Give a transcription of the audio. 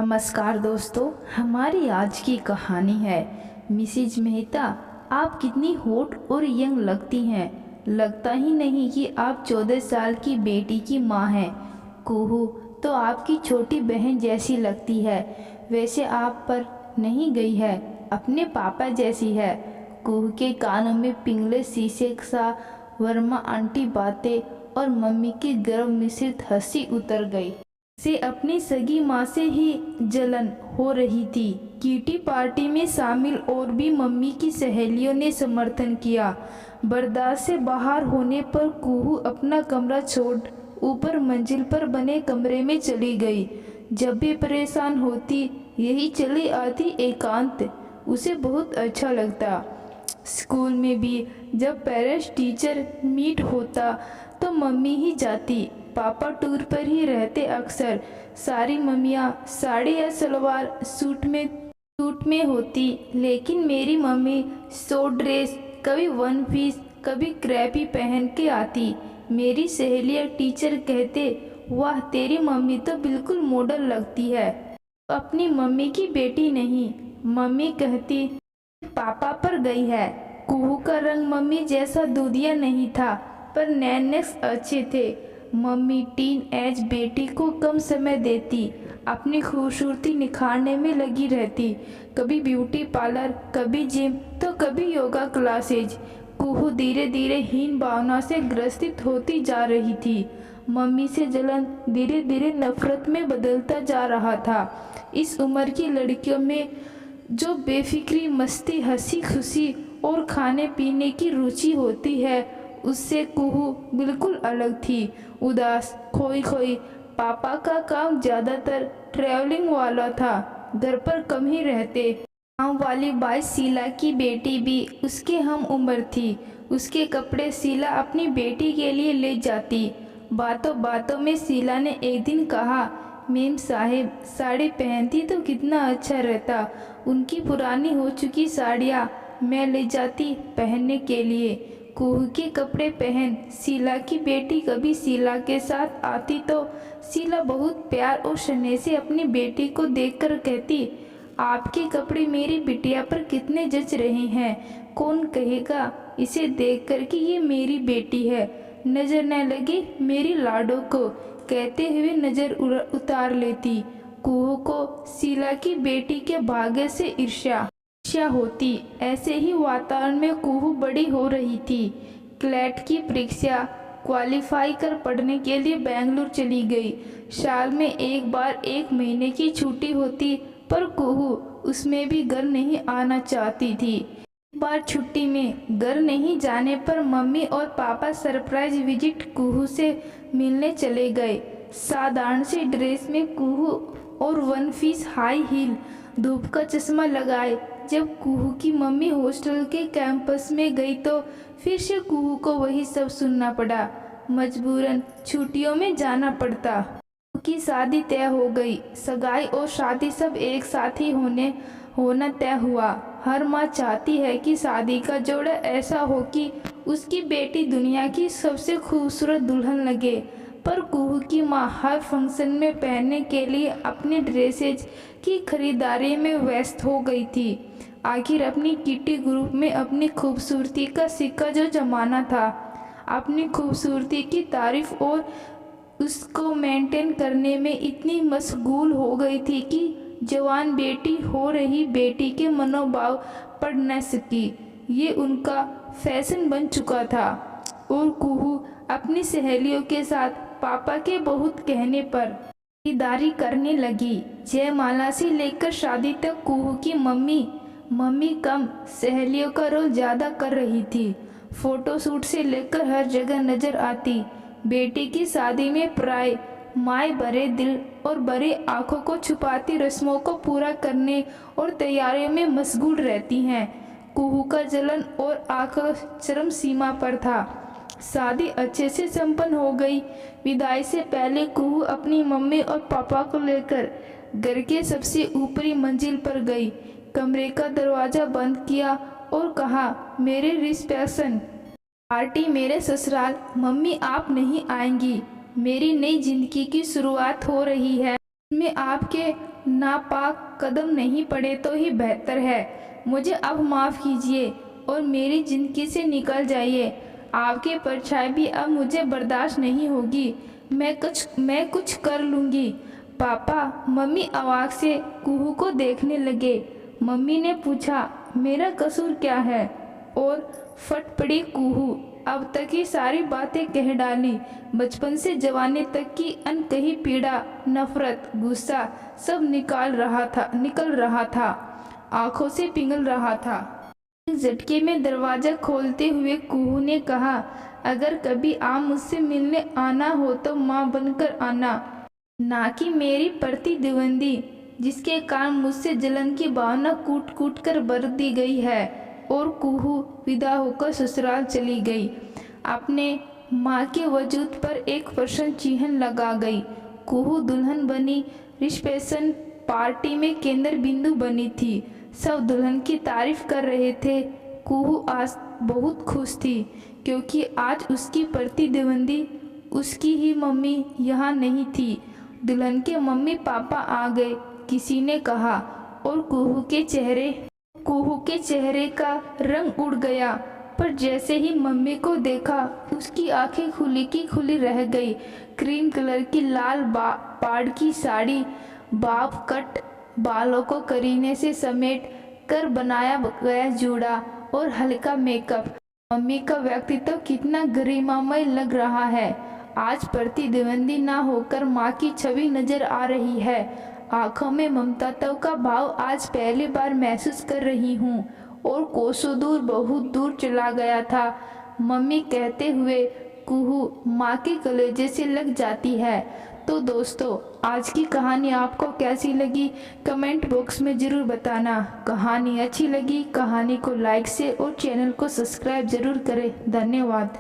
नमस्कार दोस्तों, हमारी आज की कहानी है मिसेज मेहता। आप कितनी हॉट और यंग लगती हैं। लगता ही नहीं कि आप 14 साल की बेटी की माँ हैं। कुहू तो आपकी छोटी बहन जैसी लगती है। वैसे आप पर नहीं गई है, अपने पापा जैसी है। कुहू के कानों में पिघले शीशे सा वर्मा आंटी बातें और मम्मी की गर्व मिश्रित हंसी उतर गई। से अपनी सगी माँ से ही जलन हो रही थी। किटी पार्टी में शामिल और भी मम्मी की सहेलियों ने समर्थन किया। बर्दाश्त से बाहर होने पर कुहू अपना कमरा छोड़ ऊपर मंजिल पर बने कमरे में चली गई। जब भी परेशान होती यही चली आती एकांत उसे बहुत अच्छा लगता। स्कूल में भी जब पेरेंट्स टीचर मीट होता तो मम्मी ही जाती। पापा टूर पर ही रहते अक्सर। सारी मम्मियाँ साड़ी या सलवार सूट में होती, लेकिन मेरी मम्मी शॉर्ट ड्रेस, कभी वन पीस, कभी क्रैपी पहन के आती। मेरी सहेलियाँ टीचर कहते, वाह तेरी मम्मी तो बिल्कुल मॉडल लगती है, अपनी मम्मी की बेटी नहीं। मम्मी कहती पापा पर गई है। कुहू का रंग मम्मी जैसा दूधिया नहीं था, पर नैनेक्स अच्छे थे। मम्मी टीन एज बेटी को कम समय देती, अपनी खूबसूरती निखारने में लगी रहती। कभी ब्यूटी पार्लर, कभी जिम तो कभी योगा क्लासेज। कुहू धीरे धीरे हीन भावना से ग्रसित होती जा रही थी। मम्मी से जलन धीरे धीरे नफरत में बदलता जा रहा था। इस उम्र की लड़कियों में जो बेफिक्री, मस्ती, हंसी खुशी और खाने पीने की रुचि होती है, उससे कुहू बिल्कुल अलग थी। उदास, खोई खोई। पापा का काम ज़्यादातर ट्रैवलिंग वाला था, घर पर कम ही रहते। गाँव वाली बाई शीला की बेटी भी उसके हम उम्र थी। उसके कपड़े शीला अपनी बेटी के लिए ले जाती। बातों बातों में शीला ने एक दिन कहा, मेम साहेब साड़ी पहनती तो कितना अच्छा रहता। उनकी पुरानी हो चुकी साड़ियाँ मैं ले जाती पहनने के लिए। कुहू के कपड़े पहन शीला की बेटी कभी शीला के साथ आती तो शीला बहुत प्यार और स्नेह से अपनी बेटी को देखकर कहती, आपके कपड़े मेरी बिटिया पर कितने जच रहे हैं। कौन कहेगा इसे देखकर कि ये मेरी बेटी है। नजर न लगे मेरी लाडो को, कहते हुए नजर उतार लेती। कुहू को शीला की बेटी के भाग्य से ईर्ष्या होती। ऐसे ही वातावरण में कुहू बड़ी हो रही थी। क्लैट की परीक्षा क्वालिफाई कर पढ़ने के लिए बेंगलुरु चली गई। साल में एक बार 1 महीने की छुट्टी होती, पर कुहू उसमें भी घर नहीं आना चाहती थी। एक बार छुट्टी में घर नहीं जाने पर मम्मी और पापा सरप्राइज विजिट कुहू से मिलने चले गए। साधारण सी ड्रेस में कुहू और वन पीस हाई हील, धूप का चश्मा लगाए। जब कुहू की मम्मी हॉस्टल के कैंपस में गई तो फिर से कुहू को वही सब सुनना पड़ा। मजबूरन छुट्टियों में जाना पड़ता। कुहू की शादी तय हो गई। सगाई और शादी सब एक साथ ही होना तय हुआ। हर माँ चाहती है कि शादी का जोड़ा ऐसा हो कि उसकी बेटी दुनिया की सबसे खूबसूरत दुल्हन लगे, पर कुहू की माँ हर फंक्शन में पहनने के लिए अपने ड्रेसेज की खरीदारी में व्यस्त हो गई थी। आखिर अपनी किटी ग्रुप में अपनी खूबसूरती का सिक्का जो जमाना था, अपनी खूबसूरती की तारीफ और उसको मेंटेन करने में इतनी मशगूल हो गई थी कि जवान बेटी हो रही बेटी के मनोभाव पढ़ न सकी। ये उनका फैशन बन चुका था। और कुहू अपनी सहेलियों के साथ पापा के बहुत कहने पर खरीदारी करने लगी। जयमाला से लेकर शादी तक कुहू की मम्मी कम, सहेलियों का रोल ज़्यादा कर रही थी। फोटोशूट से लेकर हर जगह नजर आती। बेटी की शादी में प्राय माए बड़े दिल और बड़ी आंखों को छुपाती रस्मों को पूरा करने और तैयारियों में मशगूल रहती हैं। कुहू का जलन और आक्रोश चरम सीमा पर था। शादी अच्छे से संपन्न हो गई। विदाई से पहले कुहू अपनी मम्मी और पापा को लेकर घर के सबसे ऊपरी मंजिल पर गई। कमरे का दरवाज़ा बंद किया और कहा, मेरे रिसेप्शन पार्टी मेरे ससुराल। मम्मी आप नहीं आएंगी। मेरी नई जिंदगी की शुरुआत हो रही है। मैं आपके नापाक कदम नहीं पड़े तो ही बेहतर है। मुझे अब माफ़ कीजिए और मेरी ज़िंदगी से निकल जाइए। आपकी परछाई भी अब मुझे बर्दाश्त नहीं होगी। मैं कुछ कर लूँगी। पापा, मम्मी अवाक से कुहू को देखने लगे। मम्मी ने पूछा, मेरा कसूर क्या है? और फट पड़ी कुहू। अब तक की सारी बातें कह डाली। बचपन से जवानी तक की अनकही पीड़ा, नफरत, गुस्सा सब निकल रहा था, आंखों से पिघल रहा था। एक झटके में दरवाज़ा खोलते हुए कुहू ने कहा, अगर कभी आप मुझसे मिलने आना हो तो माँ बनकर आना, ना कि मेरी प्रतिद्वंदी, जिसके कारण मुझसे जलन की भावना कूट कूट कर भर दी गई है। और कुहू विदा होकर ससुराल चली गई। अपने माँ के वजूद पर एक प्रश्न चिन्ह लगा गई। कुहू दुल्हन बनी, रिसेप्शन पार्टी में केंद्र बिंदु बनी थी। सब दुल्हन की तारीफ कर रहे थे। कुहू आज बहुत खुश थी, क्योंकि आज उसकी प्रतिद्वंदी, उसकी ही मम्मी यहाँ नहीं थी। दुल्हन के मम्मी पापा आ गए, किसी ने कहा, और कुहू के चेहरे का रंग उड़ गया। पर जैसे ही मम्मी को देखा, उसकी आंखें खुली की खुली रह गई। क्रीम कलर की लाल पाड़ की साड़ी, बाप कट बालों को करीने से समेट कर बनाया गया जूड़ा और हल्का मेकअप। मम्मी का व्यक्तित्व कितना गरिमामय लग रहा है। आज प्रतिद्वंदी ना होकर माँ की छवि नजर आ रही है। आंखों में ममता का भाव आज पहली बार महसूस कर रही हूँ। और कोसों दूर, बहुत दूर चला गया था। मम्मी कहते हुए कुहू माँ के कलेजे से लग जाती है। तो दोस्तों, आज की कहानी आपको कैसी लगी कमेंट बॉक्स में ज़रूर बताना। कहानी अच्छी लगी, कहानी को लाइक से और चैनल को सब्सक्राइब ज़रूर करें। धन्यवाद।